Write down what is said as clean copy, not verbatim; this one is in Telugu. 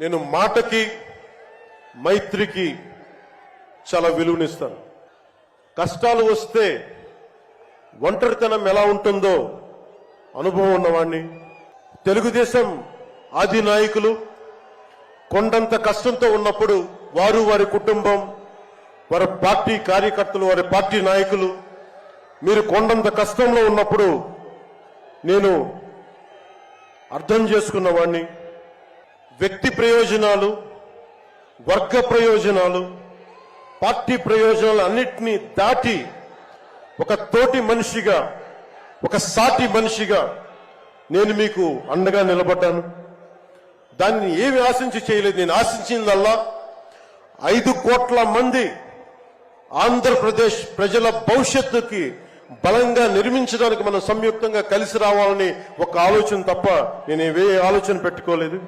నేను మాటకి మైత్రికి చాలా విలువనిస్తాను. కష్టాలు వస్తే ఒంటరితనం ఎలా ఉంటుందో అనుభవం ఉన్నవాణ్ణి. తెలుగుదేశం ఆది నాయకులు కొండంత కష్టంతో ఉన్నప్పుడు వారు, వారి కుటుంబం, వారి పార్టీ కార్యకర్తలు, వారి పార్టీ నాయకులు మీరు కొండంత కష్టంలో ఉన్నప్పుడు నేను అర్థం చేసుకున్నవాణ్ణి. వ్యక్తి ప్రయోజనాలు, వర్గ ప్రయోజనాలు, పార్టీ ప్రయోజనాలు అన్నిటినీ దాటి ఒక తోటి మనిషిగా, ఒక సాటి మనిషిగా నేను మీకు అండగా నిలబడ్డాను. దాన్ని ఏమి ఆశించి చేయలేదు. నేను ఆశించిందల్లా 5 కోట్ల మంది ఆంధ్రప్రదేశ్ ప్రజల భవిష్యత్తుకి బలంగా నిర్మించడానికి మనం సంయుక్తంగా కలిసి రావాలని ఒక ఆలోచన తప్ప నేను ఏ ఆలోచన పెట్టుకోలేదు.